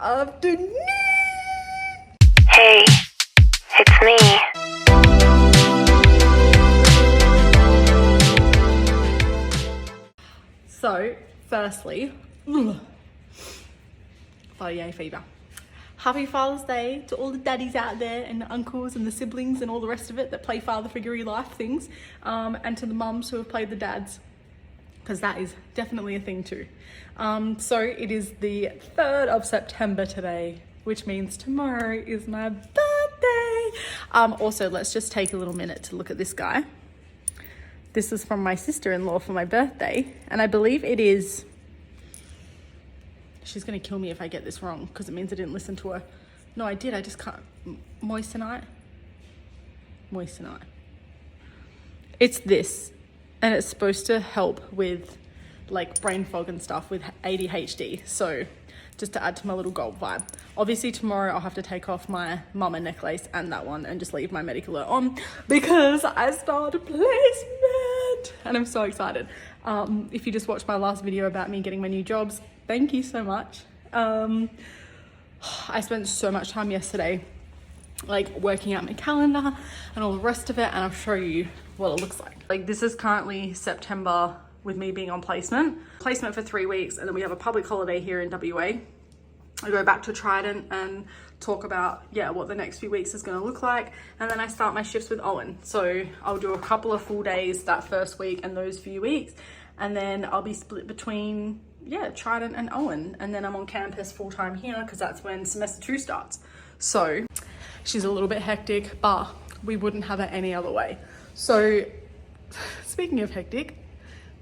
of doneeee. Hey, it's me. So, firstly, yay fever. Happy Father's Day to all the daddies out there and the uncles and the siblings and all the rest of it that play father figure life things, and to the mums who have played the dads, because that is definitely a thing too. So it is the 3rd of September today, which means tomorrow is my birthday. Also, let's just take a little minute to look at this guy. This is from my sister-in-law for my birthday, and I believe it is, she's gonna kill me if I get this wrong because it means I didn't listen to her. No, I did, I just can't. Moissanite. It's this, and it's supposed to help with like brain fog and stuff with ADHD. So just to add to my little gold vibe. Obviously tomorrow I'll have to take off my mama necklace and that one and just leave my medic alert on because I started placement and I'm so excited. If you just watched my last video about me getting my new jobs, thank you so much. I spent so much time yesterday like working out my calendar and all the rest of it, and I'll show you what it looks like. Like this is currently September with me being on placement for 3 weeks, and then we have a public holiday here in WA. I go back to Trident and talk about what the next few weeks is going to look like, and then I start my shifts with Owen. So I'll do a couple of full days that first week and those few weeks, and then I'll be split between Trident and Owen, and then I'm on campus full-time here because that's when semester 2 starts. So she's a little bit hectic, but we wouldn't have it any other way. So speaking of hectic,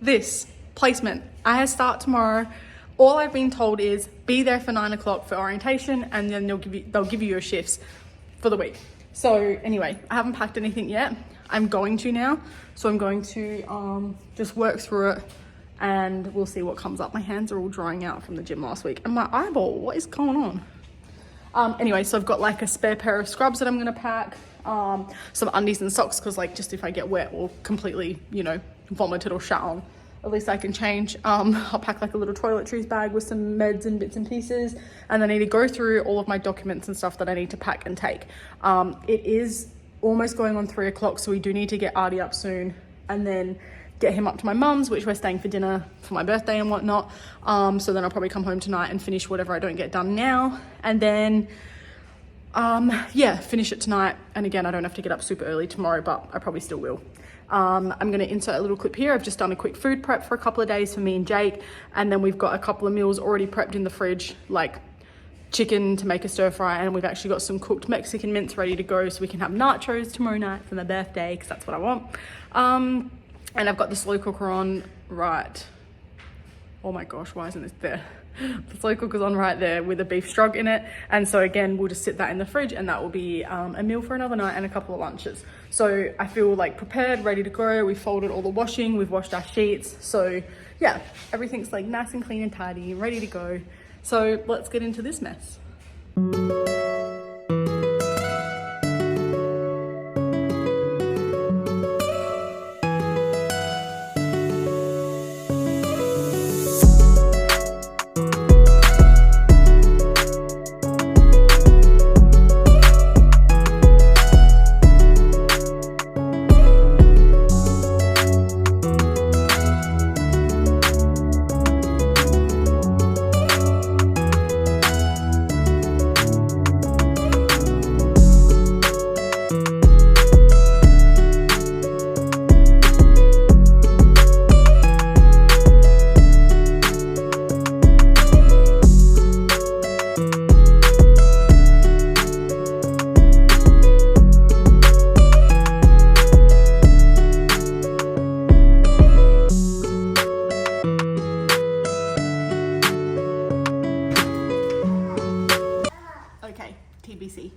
this placement, I start tomorrow. All I've been told is be there for 9 o'clock for orientation, and then they'll give you your shifts for the week. So anyway, I haven't packed anything yet. I'm going to now, so I'm going to just work through it, and we'll see what comes up. My hands are all drying out from the gym last week, and my eyeball, what is going on? Anyway, so I've got like a spare pair of scrubs that I'm gonna pack, some undies and socks, because like just if I get wet or completely, vomited or shat on, at least I can change. I'll pack like a little toiletries bag with some meds and bits and pieces, and then I need to go through all of my documents and stuff that I need to pack and take. It is almost going on 3 o'clock, so we do need to get Artie up soon and then get him up to my mum's, which we're staying for dinner for my birthday and whatnot. So then I'll probably come home tonight and finish whatever I don't get done now, and then finish it tonight. And again, I don't have to get up super early tomorrow, but I probably still will. I'm going to insert a little clip here. I've just done a quick food prep for a couple of days for me and Jake, and then we've got a couple of meals already prepped in the fridge, like chicken to make a stir fry, and we've actually got some cooked Mexican mince ready to go so we can have nachos tomorrow night for my birthday, because that's what I want. And I've got the slow cooker on right. Oh my gosh, why isn't this there? The slow cooker's on right there with a beef strug in it. And so again, we'll just sit that in the fridge, and that will be a meal for another night and a couple of lunches. So I feel like prepared, ready to go. We folded all the washing, we've washed our sheets. So yeah, everything's like nice and clean and tidy, ready to go. So let's get into this mess. TBC.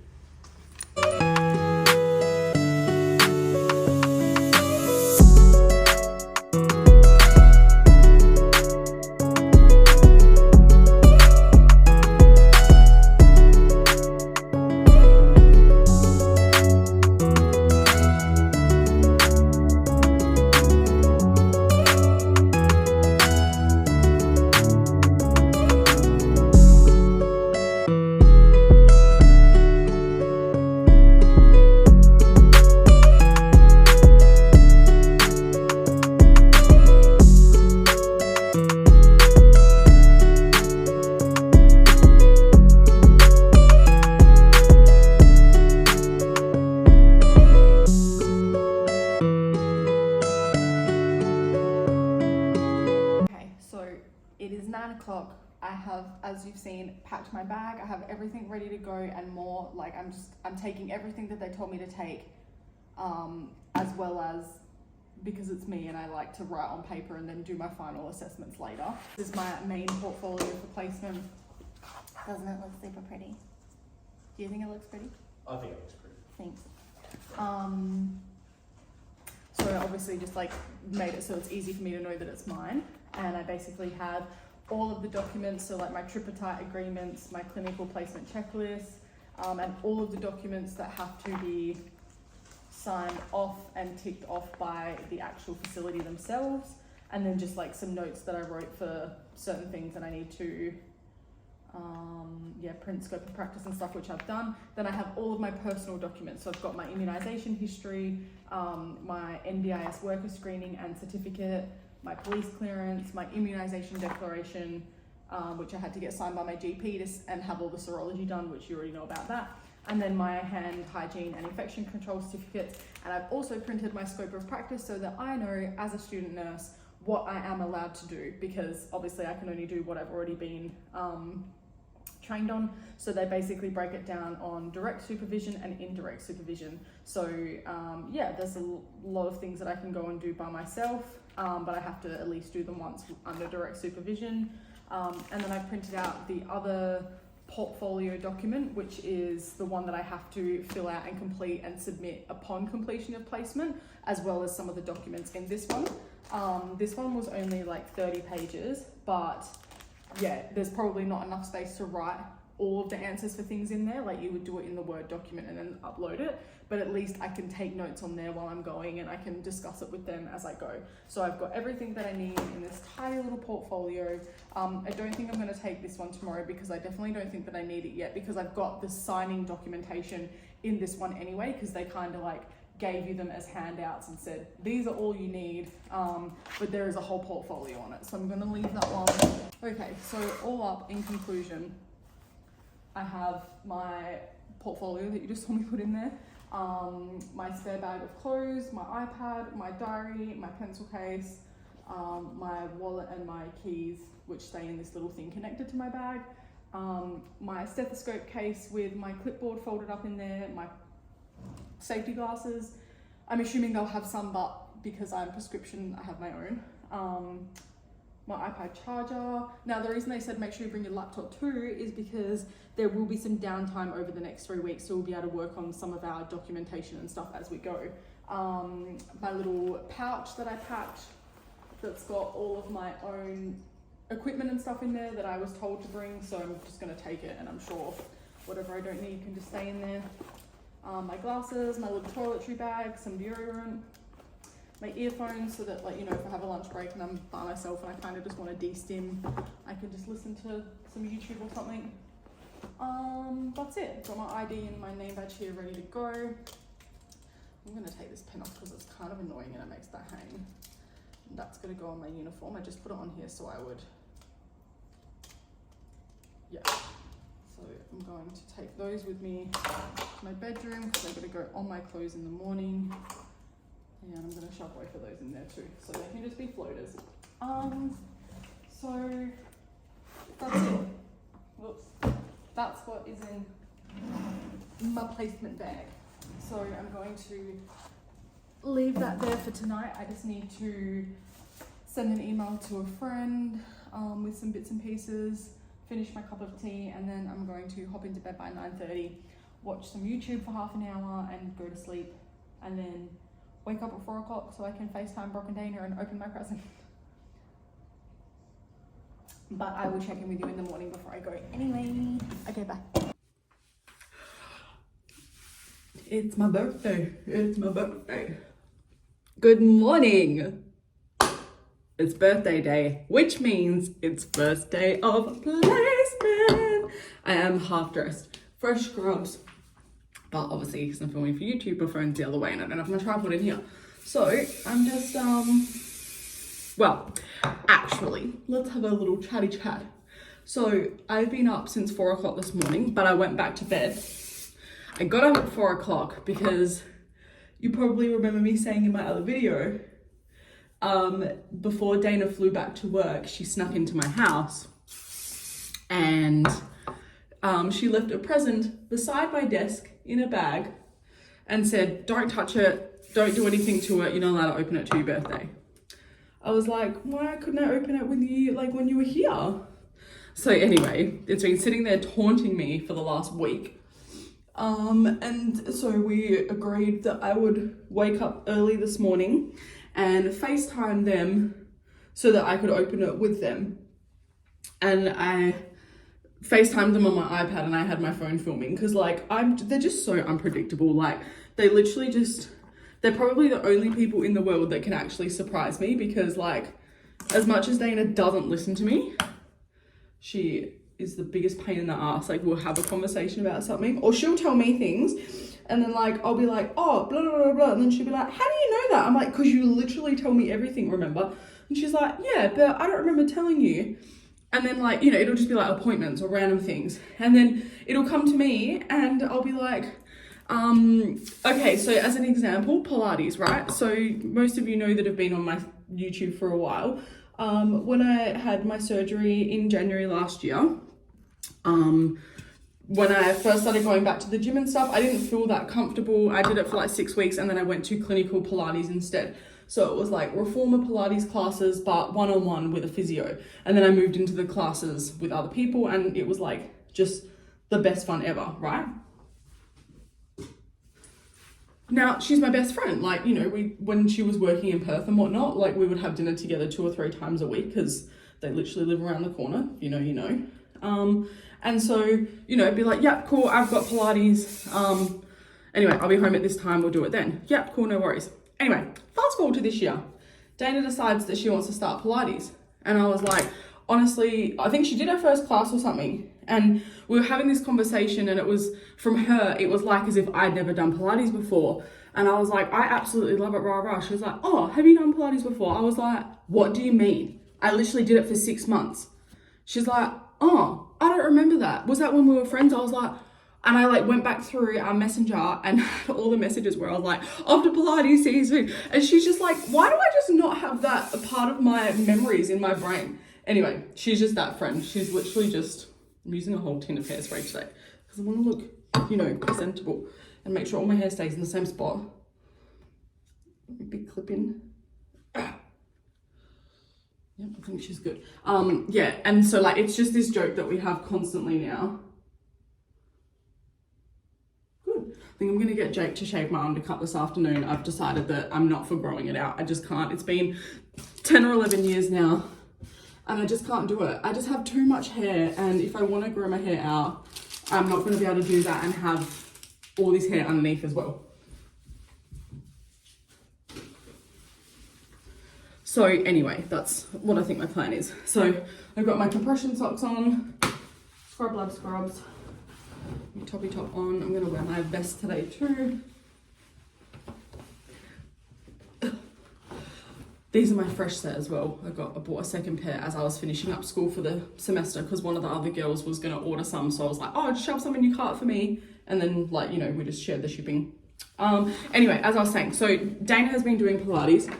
have, as you've seen, packed my bag. I have everything ready to go and more. Like I'm taking everything that they told me to take, as well as, because it's me and I like to write on paper and then do my final assessments later. This is my main portfolio for placement. Doesn't it look super pretty? Do you think it looks pretty? I think it looks pretty. Thanks. So I obviously just like made it so it's easy for me to know that it's mine. And I basically have all of the documents, so like my tripartite agreements, my clinical placement checklist, and all of the documents that have to be signed off and ticked off by the actual facility themselves, and then just like some notes that I wrote for certain things that I need to print, scope of practice and stuff, which I've done. Then I have all of my personal documents, so I've got my immunisation history, my NDIS worker screening and certificate, my police clearance, my immunisation declaration, which I had to get signed by my GP and have all the serology done, which you already know about that. And then my hand hygiene and infection control certificates. And I've also printed my scope of practice so that I know as a student nurse what I am allowed to do, because obviously I can only do what I've already been trained on. So they basically break it down on direct supervision and indirect supervision. So there's a lot of things that I can go and do by myself, but I have to at least do them once under direct supervision. And then I printed out the other portfolio document, which is the one that I have to fill out and complete and submit upon completion of placement, as well as some of the documents in this one. This one was only like 30 pages, but yeah, there's probably not enough space to write all of the answers for things in there. Like you would do it in the Word document and then upload it, but at least I can take notes on there while I'm going and I can discuss it with them as I go. So I've got everything that I need in this tiny little portfolio. I don't think I'm going to take this one tomorrow, because I definitely don't think that I need it yet, because I've got the signing documentation in this one anyway, because they kind of like gave you them as handouts and said, these are all you need, but there is a whole portfolio on it. So I'm going to leave that one. Okay, so all up, in conclusion, I have my portfolio that you just saw me put in there, my spare bag of clothes, my iPad, my diary, my pencil case, my wallet and my keys, which stay in this little thing connected to my bag, my stethoscope case with my clipboard folded up in there, my safety glasses. I'm assuming they'll have some, but because I'm prescription, I have my own. My iPad charger. Now, the reason they said make sure you bring your laptop too is because there will be some downtime over the next 3 weeks, so we'll be able to work on some of our documentation and stuff as we go. My little pouch that I packed that's got all of my own equipment and stuff in there that I was told to bring, so I'm just going to take it, and I'm sure whatever I don't need can just stay in there. My glasses, my little toiletry bag, some deodorant, my earphones, so that, like, you know, if I have a lunch break and I'm by myself and I kind of just want to de-stim, I can just listen to some YouTube or something. That's it. Got my ID and my name badge here ready to go. I'm going to take this pen off because it's kind of annoying and it makes that hang. And that's going to go on my uniform. I just put it on here so I would, yeah. So I'm going to take those with me to my bedroom because I've got to go on my clothes in the morning. And I'm going to shove both of those in there too, so they can just be floaters. So that's it. Whoops. That's what is in my placement bag. So I'm going to leave that there for tonight. I just need to send an email to a friend with some bits and pieces, finish my cup of tea, and then I'm going to hop into bed by 9:30, watch some YouTube for half an hour and go to sleep, and then wake up at 4 o'clock so I can FaceTime Brock and Dana and open my present. But I will check in with you in the morning before I go anyway. Okay, bye. It's my birthday. It's my birthday. Good morning. It's birthday day, which means it's first day of placement. I am half dressed, fresh scrubs, but obviously because I'm filming for YouTube, my phone's the other way and I don't have my tripod in here. So I'm just, well, actually, let's have a little chatty chat. So I've been up since 4 o'clock this morning, but I went back to bed. I got up at 4 o'clock because you probably remember me saying in my other video, before Dana flew back to work, she snuck into my house and she left a present beside my desk in a bag and said, don't touch it, don't do anything to it, you're not allowed to open it to your birthday. I was like, why couldn't I open it with you, like when you were here? So anyway, it's been sitting there taunting me for the last week. And so we agreed that I would wake up early this morning and FaceTime them so that I could open it with them. And I FaceTimed them on my iPad and I had my phone filming because like they're just so unpredictable. Like they literally they're probably the only people in the world that can actually surprise me because like as much as Dana doesn't listen to me, she is the biggest pain in the ass. Like we'll have a conversation about something or she'll tell me things and then like I'll be like, oh, blah, blah, blah, blah. And then she'll be like, how do you know that? I'm like, because you literally tell me everything, remember? And she's like, yeah, but I don't remember telling you. And then like, you know, it'll just be like appointments or random things. And then it'll come to me and I'll be like, okay, so as an example, Pilates, right? So most of you know that have been on my YouTube for a while. When I had my surgery in January last year, when I first started going back to the gym and stuff, I didn't feel that comfortable. I did it for like 6 weeks and then I went to clinical Pilates instead. So it was like reformer Pilates classes, but one-on-one with a physio. And then I moved into the classes with other people and it was like just the best fun ever, right? Now, she's my best friend. Like, you know, when she was working in Perth and whatnot, like we would have dinner together 2 or 3 times a week because they literally live around the corner, you know. And so, you know, be like, yeah, cool, I've got Pilates. Anyway, I'll be home at this time, we'll do it then. Yeah, cool, no worries. Anyway, fast forward to this year. Dana decides that she wants to start Pilates. And I was like, honestly, I think she did her first class or something. And we were having this conversation and it was from her, it was like as if I'd never done Pilates before. And I was like, I absolutely love it, rah, rah. She was like, oh, have you done Pilates before? I was like, what do you mean? I literally did it for 6 months. She's like, oh, I don't remember that. Was that when we were friends? I was like, and I like went back through our messenger and all the messages where I was like, after Pilates, see you soon. And she's just like, why do I just not have that a part of my memories in my brain? Anyway, she's just that friend. She's literally just, I'm using a whole tin of hairspray today because I want to look, you know, presentable and make sure all my hair stays in the same spot. Big clip in. Yeah, I think she's good. Yeah, and so like, it's just this joke that we have constantly now. I think I'm going to get Jake to shave my undercut this afternoon. I've decided that I'm not for growing it out. I just can't. It's been 10 or 11 years now and I just can't do it. I just have too much hair and if I want to grow my hair out, I'm not going to be able to do that and have all this hair underneath as well. So anyway, that's what I think my plan is. So I've got my compression socks on, scrub lab scrubs. My toppy top on. I'm going to wear my vest today too. These are my fresh set as well. I bought a second pair as I was finishing up school for the semester because one of the other girls was going to order some. So I was like, oh, just shove some in your cart for me. And then like, you know, we just shared the shipping. Anyway, as I was saying, so Dana has been doing Pilates. Is that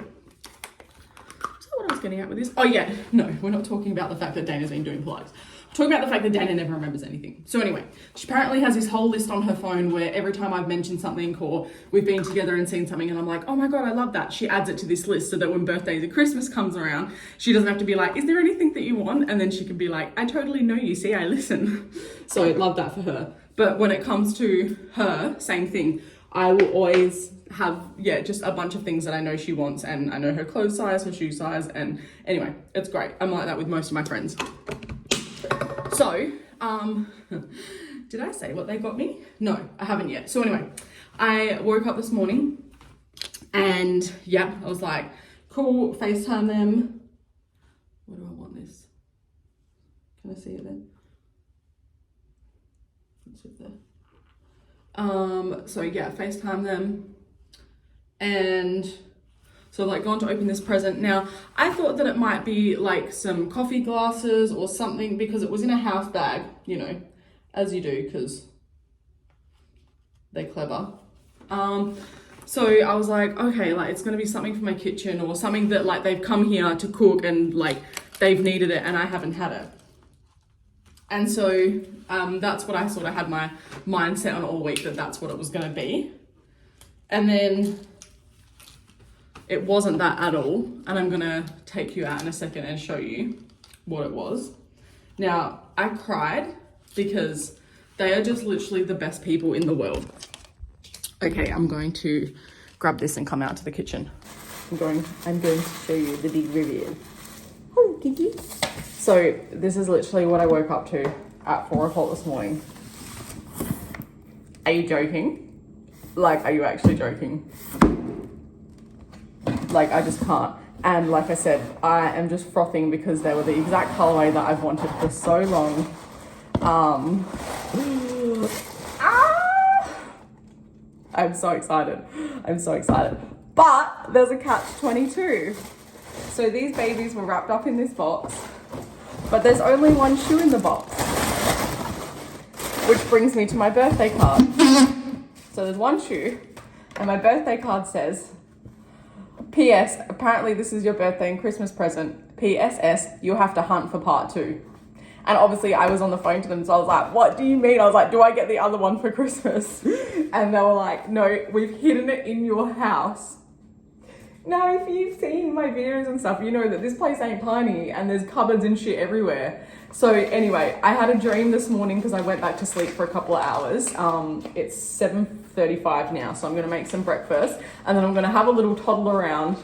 what I was getting at with this? Oh yeah, no, we're not talking about the fact that Dana's been doing Pilates. Talking about the fact that Dana never remembers anything. So anyway, she apparently has this whole list on her phone where every time I've mentioned something or we've been together and seen something and I'm like, oh my God, I love that. She adds it to this list so that when birthdays or Christmas comes around, she doesn't have to be like, is there anything that you want? And then she can be like, I totally know you, see, I listen. So I love that for her. But when it comes to her, same thing. I will always have, yeah, just a bunch of things that I know she wants and I know her clothes size, her shoe size. And anyway, it's great. I'm like that with most of my friends. So, did I say what they got me? No, I haven't yet. So anyway, I woke up this morning and yeah, I was like, cool, FaceTime them. Where do I want this? Can I see it then? It's up there. So yeah, FaceTime them and so like gone to open this present. Now, I thought that it might be like some coffee glasses or something because it was in a house bag, you know, as you do because they're clever. So I was like, okay, like it's gonna be something for my kitchen or something that like they've come here to cook and like they've needed it and I haven't had it. And so that's what I sort of had my mindset on all week, that that's what it was going to be. And then it wasn't that at all. And I'm going to take you out in a second and show you what it was. Now, I cried because they are just literally the best people in the world. Okay, I'm going to grab this and come out to the kitchen. I'm going to show you the big reveal. Oh, Kiki. So this is literally what I woke up to at 4 o'clock this morning. Are you joking? Like, are you actually joking? Like, I just can't. And like I said, I am just frothing because they were the exact colorway that I've wanted for so long. I'm so excited. I'm so excited. But there's a catch-22. So these babies were wrapped up in this box, but there's only one shoe in the box. Which brings me to my birthday card. So there's one shoe, and my birthday card says, P.S. apparently this is your birthday and Christmas present. P.S.S. you'll have to hunt for part 2. And obviously I was on the phone to them, so I was like, what do you mean? I was like, do I get the other one for Christmas? And they were like, no, we've hidden it in your house. Now, if you've seen my videos and stuff, you know that this place ain't tiny and there's cupboards and shit everywhere. So anyway, I had a dream this morning because I went back to sleep for a couple of hours. It's 7:35 now, so I'm going to make some breakfast and then I'm going to have a little toddle around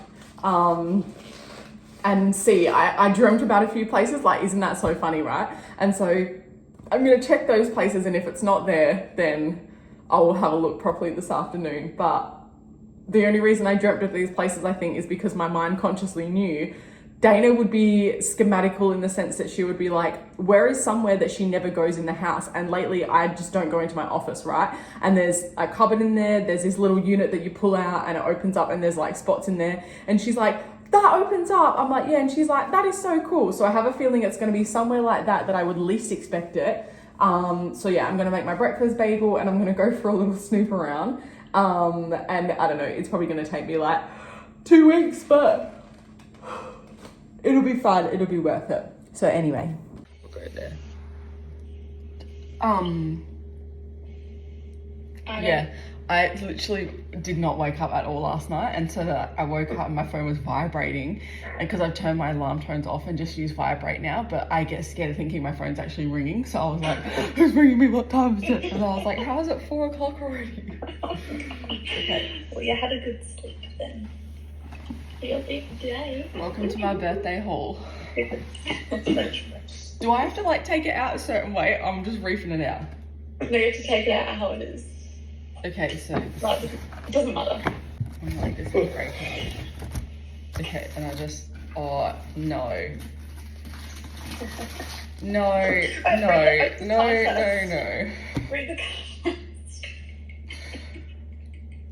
and see. I dreamt about a few places, like, isn't that so funny, right? And so I'm going to check those places, and if it's not there, then I will have a look properly this afternoon. But the only reason I dreamt of these places, I think, is because my mind consciously knew Dana would be schematical in the sense that she would be like, where is somewhere that she never goes in the house? And lately I just don't go into my office, right? And there's a cupboard in there, there's this little unit that you pull out and it opens up and there's like spots in there. And she's like, that opens up. I'm like, yeah. And she's like, that is so cool. So I have a feeling it's going to be somewhere like that I would least expect it. So yeah, I'm going to make my breakfast bagel and I'm going to go for a little snoop around. And I don't know, it's probably going to take me like 2 weeks, but it'll be fun. It'll be worth it. So anyway, we'll go there. Yeah, I literally did not wake up at all last night, and so that I woke up and my phone was vibrating, and because I've turned my alarm tones off and just use vibrate now, but I get scared of thinking my phone's actually ringing, so I was like, who's ringing me, what time is it? And I was like, how is it 4 o'clock already? Okay. Well, you had a good sleep then. Your big day. Welcome to my birthday haul. Do I have to like take it out a certain way? I'm just reefing it out. No, you have to take it out how it is. Okay, so Like, it doesn't matter. I'm like, this is great. Okay, and I just, oh no. No. Read the card.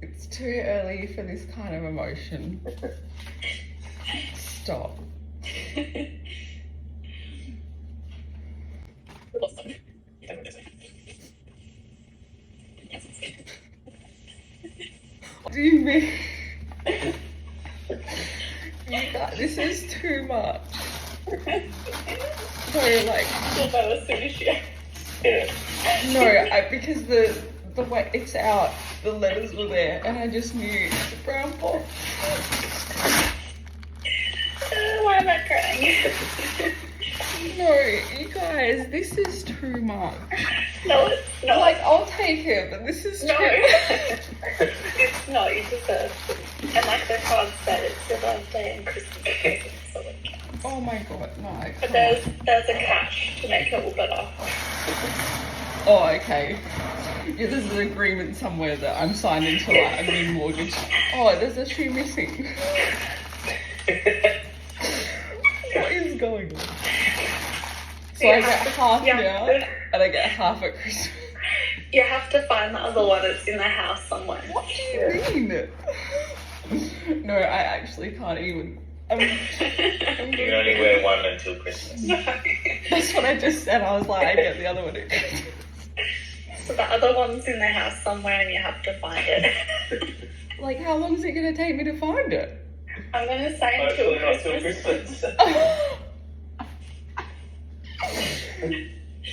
It's too early for this kind of emotion. Stop. What do you mean? This is too much. So like, no, because the way it's out, the letters were there, and I just knew the brown box. Why am I crying? No, you guys, this is too much. No, it's not. Like, I'll take it, but this is No. too It's not, you deserve it. And like the card said, it's your birthday and Christmas present, so it counts. Oh my god, no, I But can't. there's a catch to make it all better. Oh, okay. Yeah, there's an agreement somewhere that I'm signed into like a new mortgage. Oh, there's a shoe missing. What is going on? So I get half now, and I get half at Christmas. You have to find the other one that's in the house somewhere. What do you mean? No, I actually can't even. You can only wear one until Christmas. That's what I just said. I was like, I get the other one at Christmas. So the other one's in the house somewhere and you have to find it. Like, how long is it going to take me to find it? I'm going to say Hopefully not till Christmas. Christmas.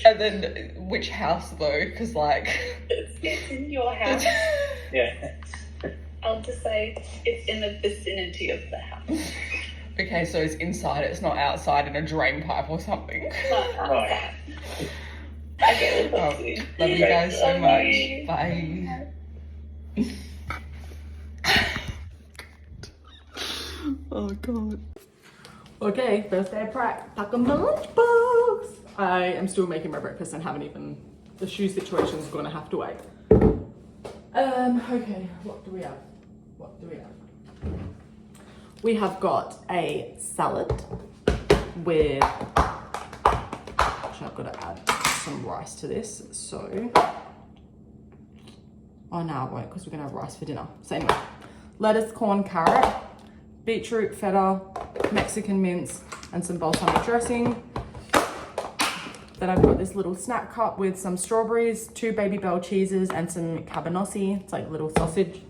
And then which house though? Because like it's in your house. Yeah. I'll just say it's in the vicinity of the house. Okay, so it's inside. It's not outside in a drain pipe or something. Not outside. Okay, we'll talk to you. Love you guys so Love much. you. Bye. Oh god. Okay, first day of prac. Pack on my lunchbox. I am still making my breakfast and haven't even. The shoe situation's gonna have to wait. Okay, what do we have? We have got a salad with. Actually, I've got to add some rice to this. So. Oh no, I won't because we're gonna have rice for dinner. So anyway, lettuce, corn, carrot, beetroot, feta, Mexican mince, and some balsamic dressing. Then I've got this little snack cup with some strawberries, 2 Baby Bell cheeses, and some cabanossi. It's like little sausage.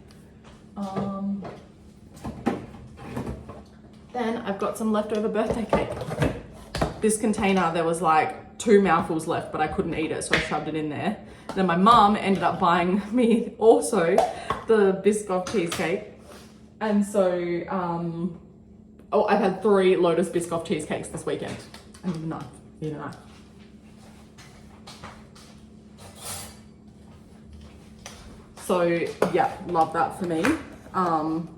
Then I've got some leftover birthday cake. This container, there was like 2 mouthfuls left, but I couldn't eat it, so I shoved it in there. Then my mum ended up buying me also the Biscoff cheesecake. And so, I've had 3 Lotus Biscoff cheesecakes this weekend. I need a knife. So yeah, love that for me. I'm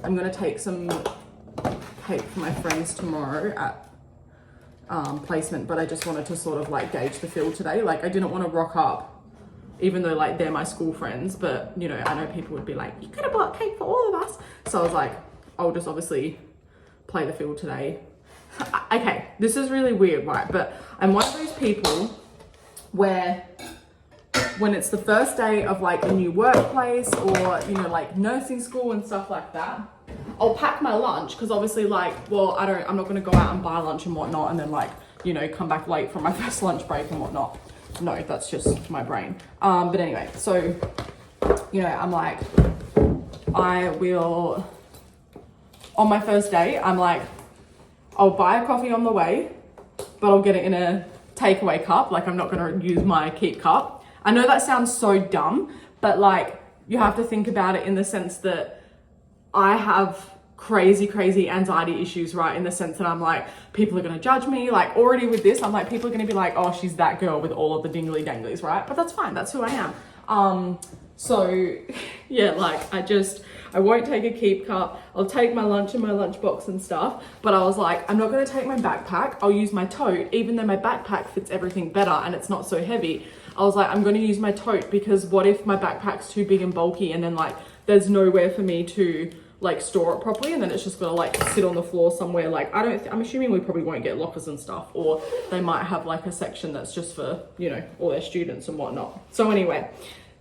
gonna take some cake for my friends tomorrow at placement, but I just wanted to sort of like gauge the feel today. Like I didn't want to rock up, even though like they're my school friends, but you know, I know people would be like, you could have bought cake for all of us. So I was like, I'll just obviously play the field today. Okay, this is really weird, right? But I'm one of those people where when it's the first day of like a new workplace or, you know, like nursing school and stuff like that, I'll pack my lunch because obviously like, well, I'm not going to go out and buy lunch and whatnot and then like, you know, come back late from my first lunch break and whatnot. No, that's just my brain. But anyway, so, you know, I'm like, I will, on my first day, I'm like, I'll buy a coffee on the way, but I'll get it in a takeaway cup. Like I'm not going to use my keep cup. I know that sounds so dumb, but like you have to think about it in the sense that I have crazy anxiety issues, right? In the sense that I'm like, people are going to judge me. Like already with this, I'm like, people are going to be like, oh, she's that girl with all of the dingly danglies, right? But that's fine. That's who I am. So yeah, like I won't take a keep cup. I'll take my lunch in my lunchbox and stuff. But I was like, I'm not going to take my backpack. I'll use my tote, even though my backpack fits everything better and it's not so heavy. I was like, I'm going to use my tote because what if my backpack's too big and bulky and then like there's nowhere for me to like store it properly and then it's just going to like sit on the floor somewhere. Like I'm assuming we probably won't get lockers and stuff, or they might have like a section that's just for, you know, all their students and whatnot. So anyway,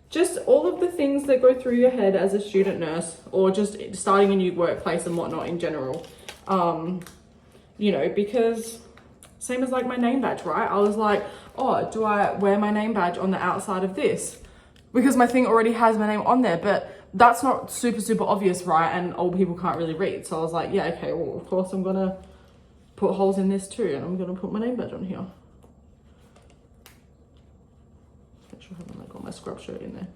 just all of the things that go through your head as a student nurse or just starting a new workplace and whatnot in general. You know, because same as like my name badge, right? I was like, oh, do I wear my name badge on the outside of this? Because my thing already has my name on there, but that's not super obvious, right? And old people can't really read. So I was like, yeah, okay, well, of course I'm gonna put holes in this too, and I'm gonna put my name badge on here. Make sure I haven't like got my scrub shirt in there.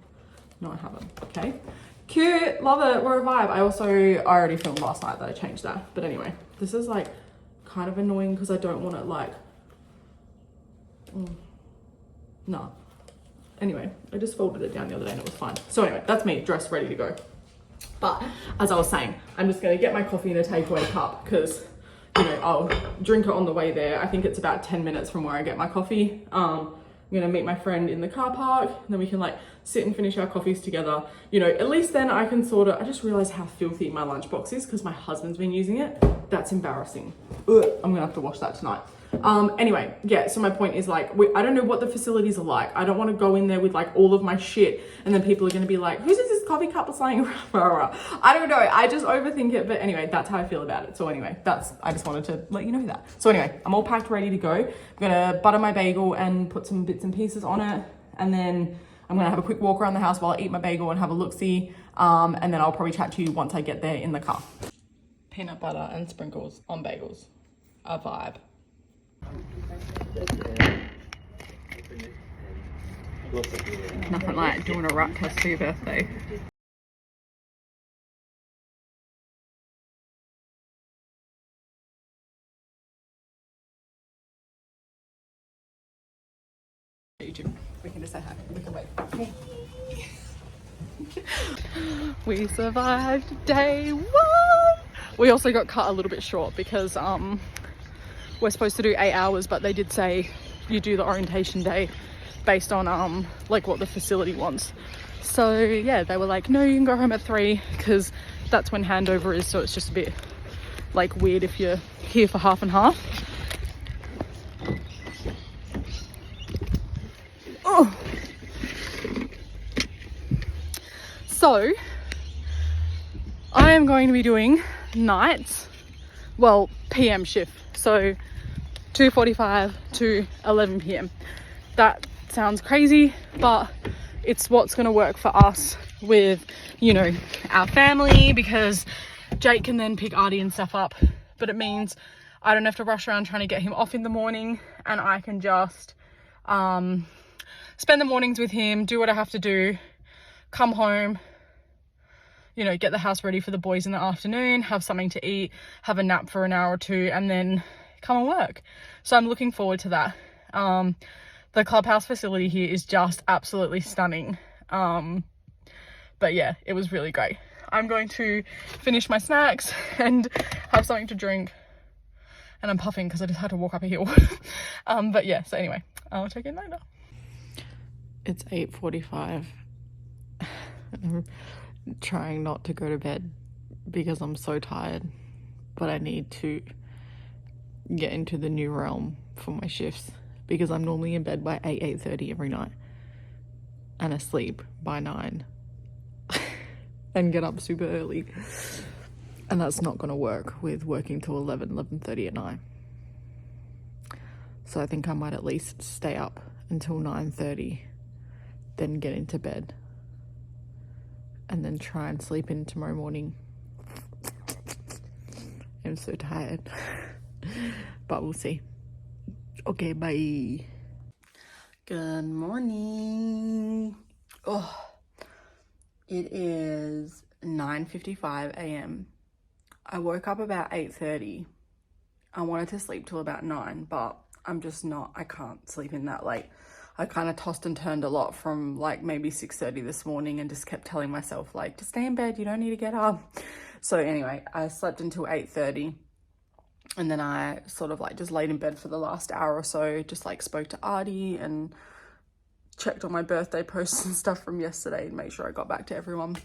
No, I haven't. Okay, cute, love it. We're a vibe. I already filmed last night that I changed that, but anyway, this is like kind of annoying because I don't want it like no. Anyway, I just folded it down the other day and it was fine. So anyway, that's me dressed, ready to go. But as I was saying, I'm just going to get my coffee in a takeaway cup because, you know, I'll drink it on the way there. I think it's about 10 minutes from where I get my coffee. I'm going to meet my friend in the car park and then we can like sit and finish our coffees together. You know, at least then I can sort of, I just realized how filthy my lunchbox is because my husband's been using it. That's embarrassing. Ugh, I'm going to have to wash that tonight. Anyway, yeah, so my point is like, I don't know what the facilities are like. I don't want to go in there with like all of my shit and then people are going to be like, who's this coffee cup that's lying around? I don't know. I just overthink it. But anyway, that's how I feel about it. So anyway, I just wanted to let you know that. So anyway, I'm all packed, ready to go. I'm going to butter my bagel and put some bits and pieces on it. And then I'm going to have a quick walk around the house while I eat my bagel and have a look-see. And then I'll probably chat to you once I get there in the car. Peanut butter and sprinkles on bagels. A vibe. Nothing like doing a rat test for your birthday. YouTube. We can just say hi. We can wait. We survived day 1. We also got cut a little bit short because we're supposed to do 8 hours, but they did say you do the orientation day based on like what the facility wants. So yeah, they were like, no, you can go home at 3 because that's when handover is, so it's just a bit like weird if you're here for half and half. Oh. So I am going to be doing nights, well, PM shift, so 2:45 to 11 p.m. That sounds crazy, but it's what's going to work for us with, you know, our family, because Jake can then pick Artie and stuff up, but it means I don't have to rush around trying to get him off in the morning, and I can just spend the mornings with him, do what I have to do, come home, you know, get the house ready for the boys in the afternoon, have something to eat, have a nap for an hour or two, and then come and work. So I'm looking forward to that. The clubhouse facility here is just absolutely stunning. But yeah, it was really great. I'm going to finish my snacks and have something to drink. And I'm puffing because I just had to walk up a hill. But yeah, so anyway, I'll check in later. It's 8:45. I'm trying not to go to bed because I'm so tired, but I need to get into the new realm for my shifts because I'm normally in bed by 8:30 every night and asleep by 9 and get up super early, and that's not going to work with working till 11:30 at night. So I think I might at least stay up until 9:30, then get into bed, and then try and sleep in tomorrow morning. I'm so tired. But we'll see. Okay, bye. Good morning. Oh, it is 9:55 a.m. I woke up about 8:30. I wanted to sleep till about 9, but I'm just not, I can't sleep in that late. I kind of tossed and turned a lot from like maybe 6:30 this morning and just kept telling myself like, just stay in bed, you don't need to get up. So anyway, I slept until 8:30. And then I sort of like just laid in bed for the last hour or so, just like spoke to Artie and checked on my birthday posts and stuff from yesterday and made sure I got back to everyone.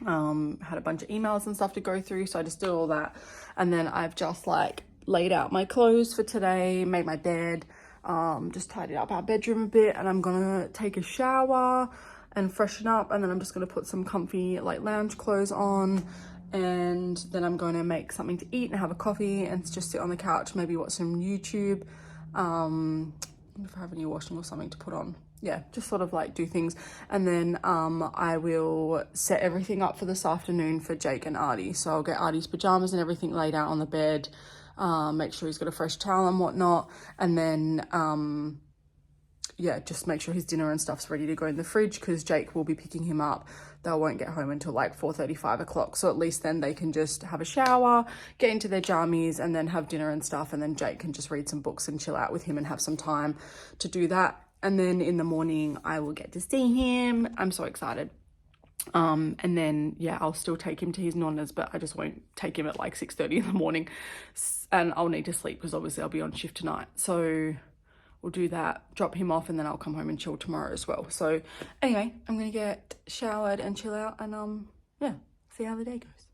Had a bunch of emails and stuff to go through, so I just did all that. And then I've just like laid out my clothes for today, made my bed, just tidied up our bedroom a bit, and I'm gonna take a shower and freshen up, and then I'm just gonna put some comfy like lounge clothes on, and then I'm going to make something to eat and have a coffee and just sit on the couch, maybe watch some YouTube, if I have any washing or something to put on. Yeah, just sort of like do things. And then I will set everything up for this afternoon for Jake and Artie. So I'll get Artie's pajamas and everything laid out on the bed, make sure he's got a fresh towel and whatnot, and then yeah, just make sure his dinner and stuff's ready to go in the fridge because Jake will be picking him up. They won't get home until like 4:30, 5 o'clock. So at least then they can just have a shower, get into their jammies, and then have dinner and stuff. And then Jake can just read some books and chill out with him and have some time to do that. And then in the morning, I will get to see him. I'm so excited. And then, yeah, I'll still take him to his nonna's, but I just won't take him at like 6:30 in the morning. And I'll need to sleep because obviously I'll be on shift tonight. So we'll do that, drop him off, and then I'll come home and chill tomorrow as well. So anyway, I'm gonna get showered and chill out and yeah, see how the day goes.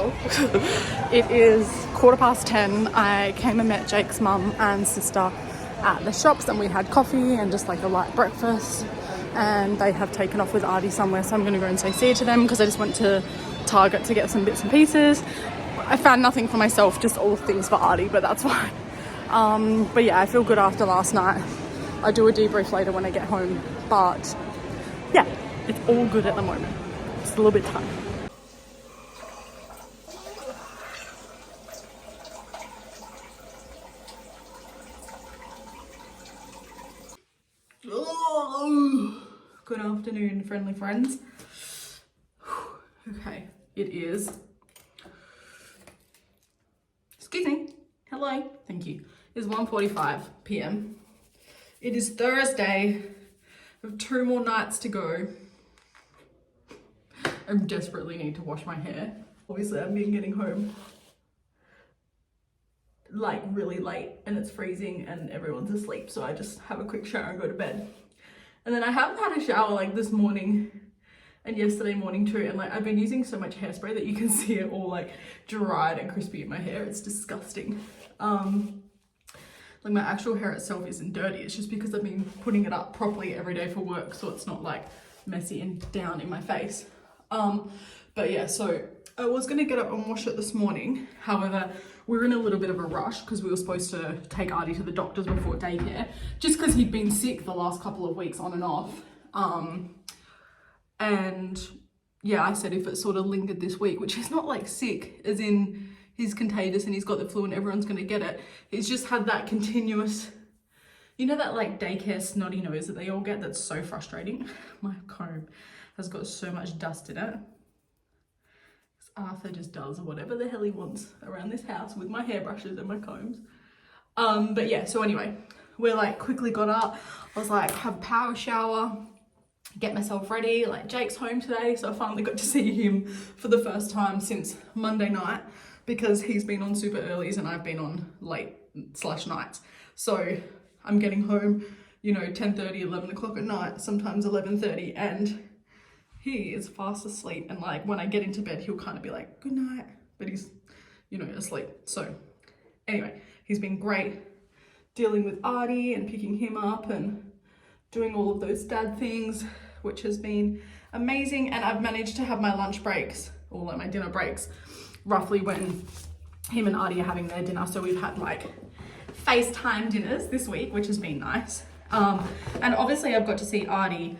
myself. It is 10:15. I came and met Jake's mum and sister at the shops, and we had coffee and just like a light breakfast, and they have taken off with Artie somewhere, so I'm going to go and say see you to them because I just went to Target to get some bits and pieces. I found nothing for myself, just all things for Artie, but that's fine. But yeah, I feel good after last night. I do a debrief later when I get home, but yeah, it's all good at the moment. Just a little bit tired. Good afternoon, friendly friends. Okay, it is. Excuse me. Hello. Thank you. It's 1:45 p.m. It is Thursday. I have 2 more nights to go. I desperately need to wash my hair. Obviously, I've been getting home like really late and it's freezing and everyone's asleep, so I just have a quick shower and go to bed. And then I haven't had a shower like this morning and yesterday morning too, and like I've been using so much hairspray that you can see it all like dried and crispy in my hair. It's disgusting. Like my actual hair itself isn't dirty, it's just because I've been putting it up properly every day for work, so it's not like messy and down in my face. But yeah, so I was gonna get up and wash it this morning. However, we were in a little bit of a rush because we were supposed to take Artie to the doctors before daycare, just because he'd been sick the last couple of weeks on and off. And yeah, I said if it sort of lingered this week, which is not like sick as in he's contagious and he's got the flu and everyone's gonna get it. He's just had that continuous, you know, that like daycare snotty nose that they all get, that's so frustrating. My comb has got so much dust in it. Arthur just does whatever the hell he wants around this house with my hairbrushes and my combs. But yeah, so anyway, we're like quickly got up. I was like, have a power shower, get myself ready. Like Jake's home today, so I finally got to see him for the first time since Monday night because he's been on super earlies and I've been on late/nights. So I'm getting home, you know, 10:30, 11 o'clock at night, sometimes 11:30, and he is fast asleep, and like when I get into bed he'll kind of be like good night, but he's, you know, asleep. So anyway, he's been great dealing with Artie and picking him up and doing all of those dad things, which has been amazing. And I've managed to have my lunch breaks, or like my dinner breaks, roughly when him and Artie are having their dinner. So we've had like FaceTime dinners this week, which has been nice. And obviously I've got to see Artie,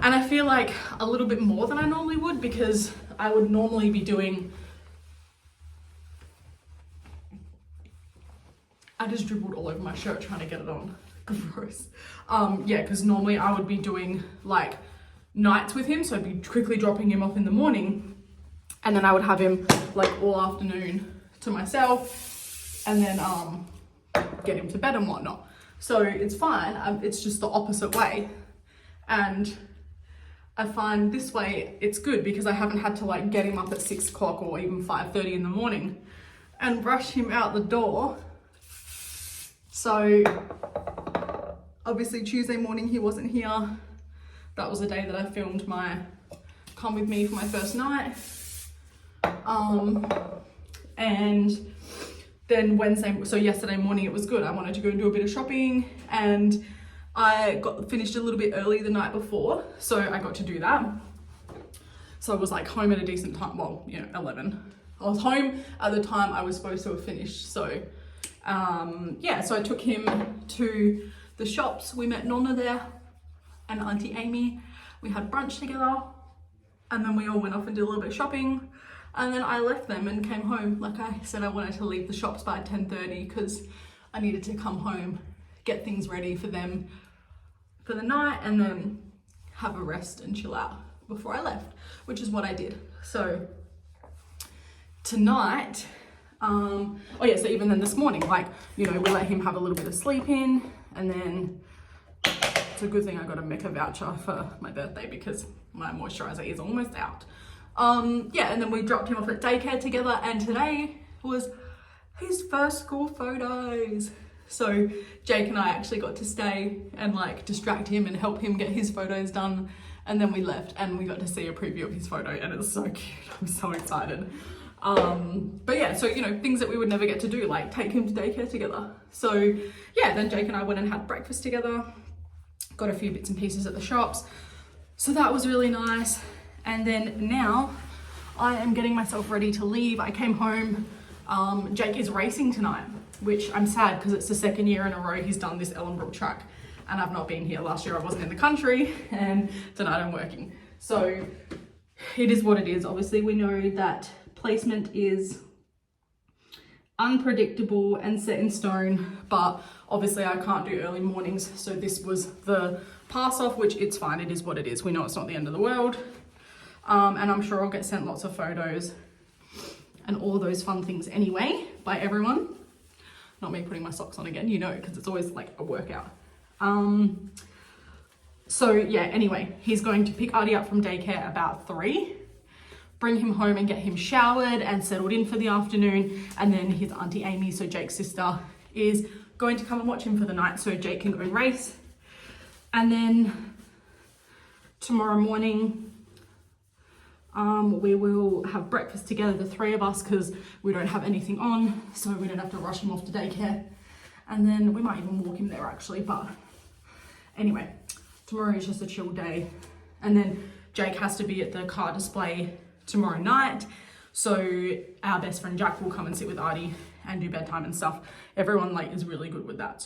and I feel like a little bit more than I normally would, because I would normally be doing, I just dribbled all over my shirt trying to get it on. Gross. Yeah, because normally I would be doing like nights with him, so I'd be quickly dropping him off in the morning, and then I would have him like all afternoon to myself, and then get him to bed and whatnot. So it's fine. It's just the opposite way, and I find this way it's good because I haven't had to like get him up at 6 o'clock or even 5:30 in the morning and rush him out the door. So obviously Tuesday morning he wasn't here. That was the day that I filmed my Come With Me for my first night. And then Wednesday, so yesterday morning it was good. I wanted to go and do a bit of shopping, and I got finished a little bit early the night before, so I got to do that. So I was like home at a decent time, well, you know, 11. I was home at the time I was supposed to have finished. So yeah, so I took him to the shops. We met Nonna there and Auntie Amy. We had brunch together, and then we all went off and did a little bit of shopping. And then I left them and came home. Like I said, I wanted to leave the shops by 10:30 because I needed to come home, get things ready for them for the night, and then have a rest and chill out before I left, which is what I did. So tonight, oh yeah, so even then this morning, like, you know, we let him have a little bit of sleep in, and then it's a good thing I got a Mecca voucher for my birthday because my moisturizer is almost out. Yeah, and then we dropped him off at daycare together, and today was his first school photos. So Jake and I actually got to stay and like distract him and help him get his photos done, and then we left and we got to see a preview of his photo, and it's so cute. I'm so excited. But yeah, so, you know, things that we would never get to do, like take him to daycare together. So yeah, then Jake and I went and had breakfast together, got a few bits and pieces at the shops. So that was really nice. And then now I am getting myself ready to leave. I came home. Jake is racing tonight, which I'm sad because it's the second year in a row he's done this Ellenbrook track and I've not been here. Last year I wasn't in the country and tonight I'm working. So it is what it is. Obviously we know that placement is unpredictable and set in stone, but obviously I can't do early mornings. So this was the pass off, which it's fine. It is what it is. We know it's not the end of the world. And I'm sure I'll get sent lots of photos and all those fun things anyway by everyone. Not me putting my socks on again, you know, because it's always like a workout. So yeah, anyway, he's going to pick Artie up from daycare about 3, bring him home and get him showered and settled in for the afternoon. And then his auntie Amy, so Jake's sister, is going to come and watch him for the night so Jake can go and race. And then tomorrow morning, we will have breakfast together, the 3 of us, because we don't have anything on, so we don't have to rush him off to daycare. And then we might even walk him there actually, but anyway, tomorrow is just a chill day. And then Jake has to be at the car display tomorrow night, so our best friend Jack will come and sit with Artie and do bedtime and stuff. Everyone like is really good with that.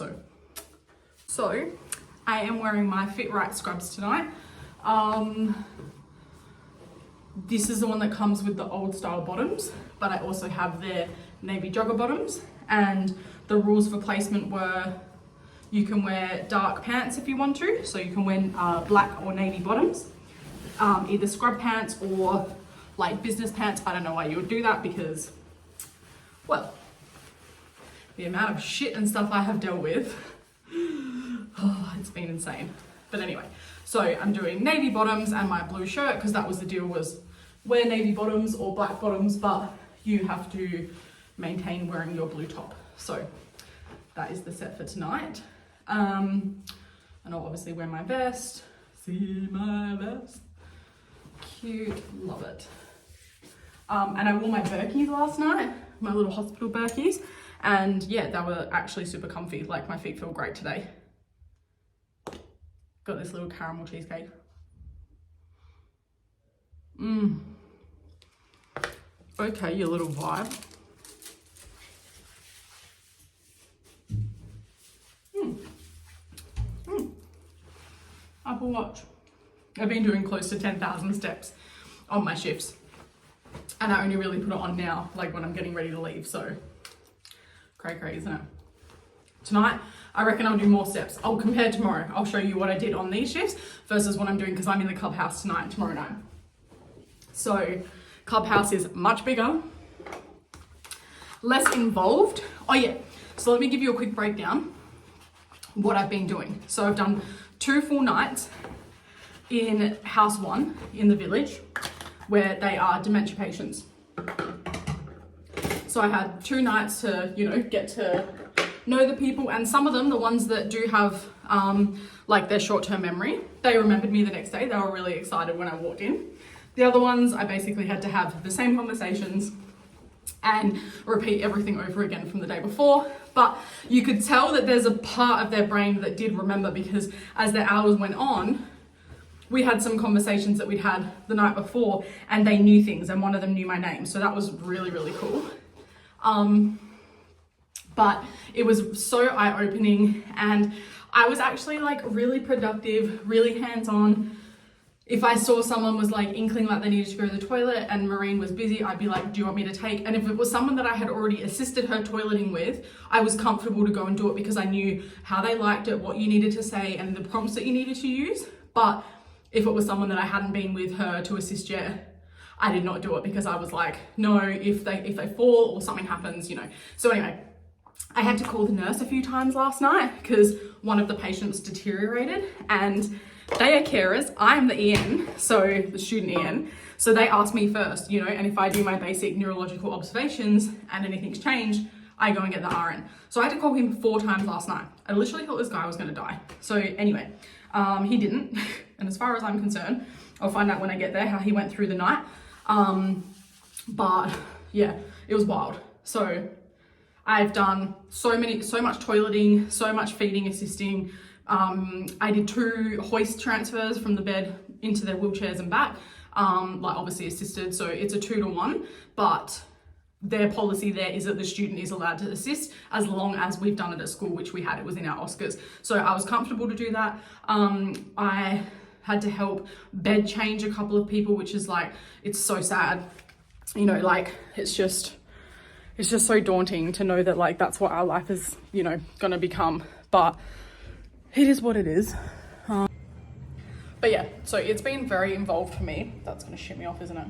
So I am wearing my Fit Right scrubs tonight. This is the one that comes with the old style bottoms, but I also have their navy jogger bottoms. And the rules for placement were you can wear dark pants if you want to. So you can wear black or navy bottoms, either scrub pants or like business pants. I don't know why you would do that because, well, the amount of shit and stuff I have dealt with, oh, it's been insane. But anyway, so I'm doing navy bottoms and my blue shirt because that was the deal, was wear navy bottoms or black bottoms, but you have to maintain wearing your blue top. So that is the set for tonight. And I'll obviously wear my vest. See my vest? Cute, love it. And I wore my Birkies last night, my little hospital Birkies. And yeah, they were actually super comfy. Like my feet feel great today. Got this little caramel cheesecake. Okay, your little vibe. Apple Watch. I've been doing close to 10,000 steps on my shifts. And I only really put it on now, like when I'm getting ready to leave. So, cray, isn't it? Tonight, I reckon I'll do more steps. I'll compare tomorrow. I'll show you what I did on these shifts versus what I'm doing because I'm in the clubhouse tonight and tomorrow night. So, clubhouse is much bigger, less involved. Oh yeah, so let me give you a quick breakdown what I've been doing. So I've done 2 full nights in house 1 in the village where they are dementia patients. So I had 2 nights to, you know, get to know the people, and some of them, the ones that do have like their short-term memory, they remembered me the next day. They were really excited when I walked in. The other ones, I basically had to have the same conversations and repeat everything over again from the day before. But you could tell that there's a part of their brain that did remember, because as the hours went on, we had some conversations that we'd had the night before and they knew things, and one of them knew my name. So that was really, really cool. But it was so eye-opening, and I was actually like really productive, really hands-on. If I saw someone was like inkling like they needed to go to the toilet and Maureen was busy, I'd be like, do you want me to take? And if it was someone that I had already assisted her toileting with, I was comfortable to go and do it because I knew how they liked it, what you needed to say, and the prompts that you needed to use. But if it was someone that I hadn't been with her to assist yet, I did not do it because I was like, no, if they fall or something happens, you know. So anyway, I had to call the nurse a few times last night because one of the patients deteriorated, and they are carers. I'm the EN, so the student EN. So they asked me first, you know, and if I do my basic neurological observations and anything's changed, I go and get the RN. So I had to call him 4 times last night. I literally thought this guy was gonna die. So anyway, he didn't. And as far as I'm concerned, I'll find out when I get there how he went through the night. But yeah, it was wild. So I've done so much toileting, so much feeding, assisting. I did 2 hoist transfers from the bed into their wheelchairs and back, like obviously assisted. So it's a 2-to-1, but their policy there is that the student is allowed to assist as long as we've done it at school, which we had. It was in our Oscars. So I was comfortable to do that. I had to help bed change a couple of people, which is like, it's so sad. You know, like it's just so daunting to know that like that's what our life is, you know, gonna become. But it is what it is. But yeah, so it's been very involved for me. That's gonna shit me off, isn't it?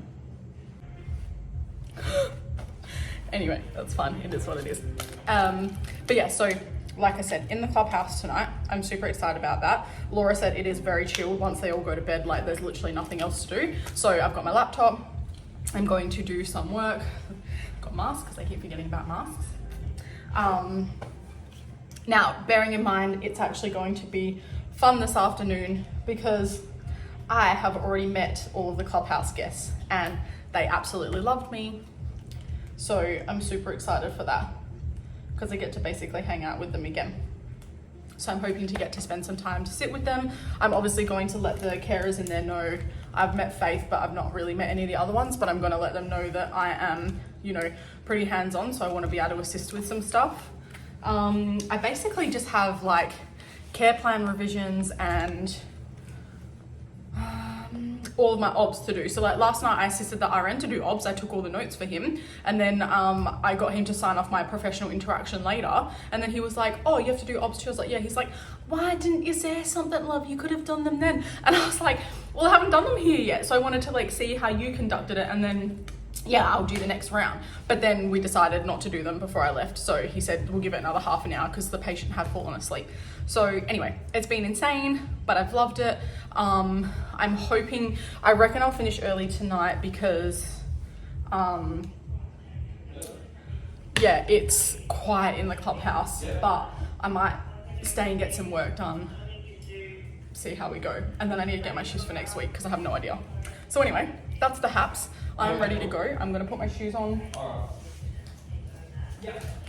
Anyway, that's fine. It is what it is. But yeah, so like I said, in the clubhouse tonight, I'm super excited about that. Laura said it is very chilled once they all go to bed. Like there's literally nothing else to do. So I've got my laptop. I'm going to do some work. I've got masks because I keep forgetting about masks. Now, bearing in mind, it's actually going to be fun this afternoon because I have already met all of the clubhouse guests and they absolutely loved me. So I'm super excited for that because I get to basically hang out with them again. So I'm hoping to get to spend some time to sit with them. I'm obviously going to let the carers in there know I've met Faith, but I've not really met any of the other ones, but I'm going to let them know that I am, you know, pretty hands-on. So I want to be able to assist with some stuff. I basically just have like care plan revisions and all of my obs to do. So like last night I assisted the RN to do obs. I took all the notes for him, and then I got him to sign off my professional interaction later, and then he was like, oh, you have to do obs too? I was like, yeah. He's like, why didn't you say something, love? You could have done them then. And I was like, well, I haven't done them here yet, so I wanted to like see how you conducted it, and then yeah, I'll do the next round. But then we decided not to do them before I left. So he said, we'll give it another half an hour because the patient had fallen asleep. So anyway, it's been insane, but I've loved it. I'm hoping, I reckon I'll finish early tonight because, yeah, it's quiet in the clubhouse, but I might stay and get some work done, see how we go. And then I need to get my shifts for next week because I have no idea. So anyway, that's the haps. I'm ready to go. I'm gonna put my shoes on.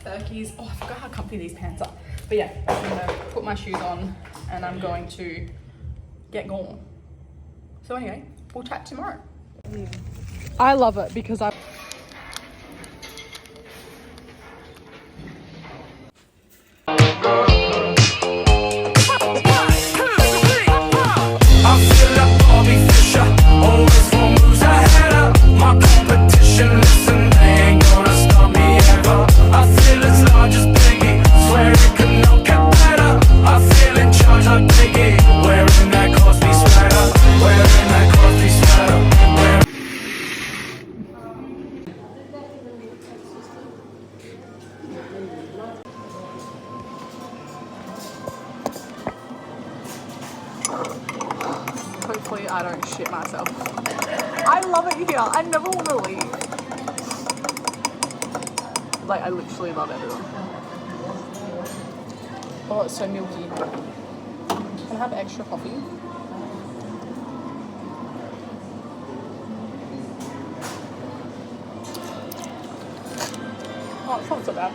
Berkeys. Oh, I forgot how comfy these pants are. But yeah, I'm gonna put my shoes on and I'm going to get going. So anyway, we'll chat tomorrow. I love it because I hopefully I don't shit myself. I love it here. I never want to leave. Like, I literally love everyone. Oh, it's so milky. Can I have extra coffee? Oh, it's not so bad.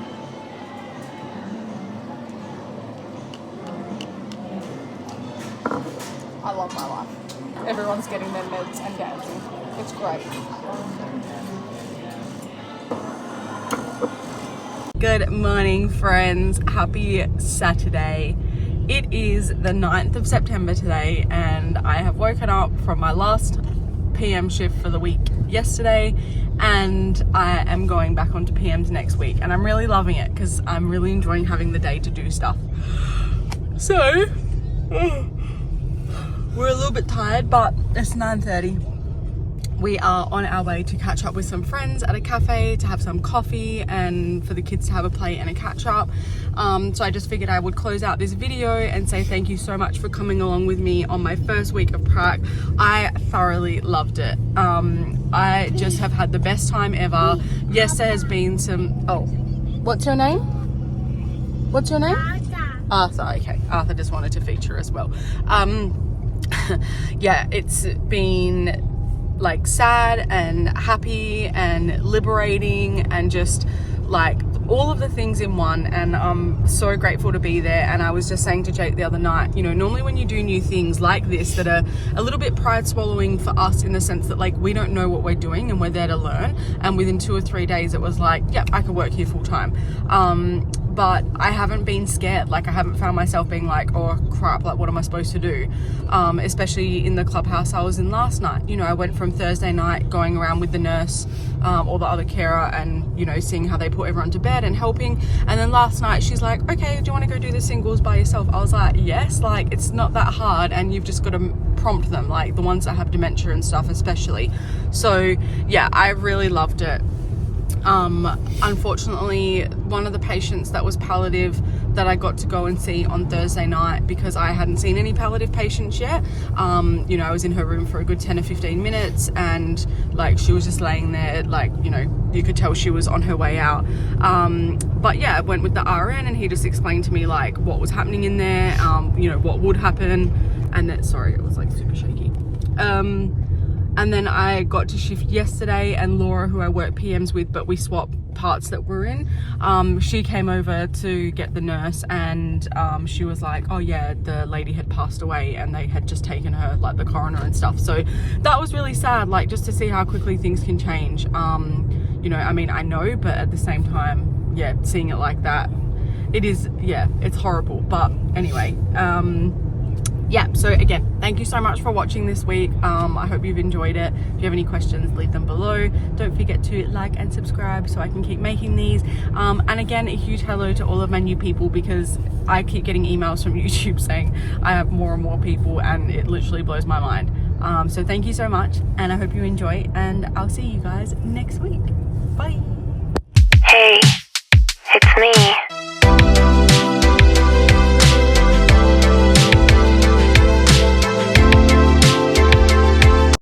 I love my life. Everyone's getting their meds and dancing. It's great. Good morning, friends. Happy Saturday. It is the 9th of September today, and I have woken up from my last PM shift for the week yesterday, and I am going back onto PMs next week, and I'm really loving it because I'm really enjoying having the day to do stuff. So we're a little bit tired, but it's 9:30. We are on our way to catch up with some friends at a cafe to have some coffee and for the kids to have a play and a catch up. So I just figured I would close out this video and say thank you so much for coming along with me on my first week of Prac. I thoroughly loved it. I just have had the best time ever. Yes, there has been some, oh, what's your name? What's your name? Arthur, okay. Arthur just wanted to feature as well. Yeah, it's been like sad and happy and liberating and just like all of the things in one, and I'm so grateful to be there. And I was just saying to Jake the other night, you know, normally when you do new things like this that are a little bit pride swallowing for us, in the sense that like we don't know what we're doing and we're there to learn, and within 2 or 3 days it was like, yep, I could work here full time. But I haven't been scared. Like I haven't found myself being like, oh crap, like what am I supposed to do? Especially in the clubhouse I was in last night. You know, I went from Thursday night going around with the nurse or the other carer, and you know, seeing how they put everyone to bed and helping. And then last night she's like, okay, do you want to go do the singles by yourself? I was like, yes, like it's not that hard, and you've just got to prompt them, like the ones that have dementia and stuff especially. So yeah, I really loved it. Unfortunately, one of the patients that was palliative that I got to go and see on Thursday night, because I hadn't seen any palliative patients yet, you know, I was in her room for a good 10 or 15 minutes, and like she was just laying there, like, you know, you could tell she was on her way out. But yeah, I went with the RN, and he just explained to me like what was happening in there, you know, what would happen, and that, sorry, it was like super shaky. And then I got to shift yesterday, and Laura, who I work PMs with, but we swap parts that we're in, she came over to get the nurse, and she was like, oh yeah, the lady had passed away and they had just taken her, like the coroner and stuff. So that was really sad, like just to see how quickly things can change. You know, I mean, I know, but at the same time, yeah, seeing it like that, it is, yeah, it's horrible. But anyway, yeah, so again, thank you so much for watching this week. I hope you've enjoyed it. If you have any questions, leave them below. Don't forget to like and subscribe so I can keep making these. And again, a huge hello to all of my new people, because I keep getting emails from YouTube saying I have more and more people, and it literally blows my mind. So thank you so much, and I hope you enjoy, and I'll see you guys next week. Bye. Hey, it's me.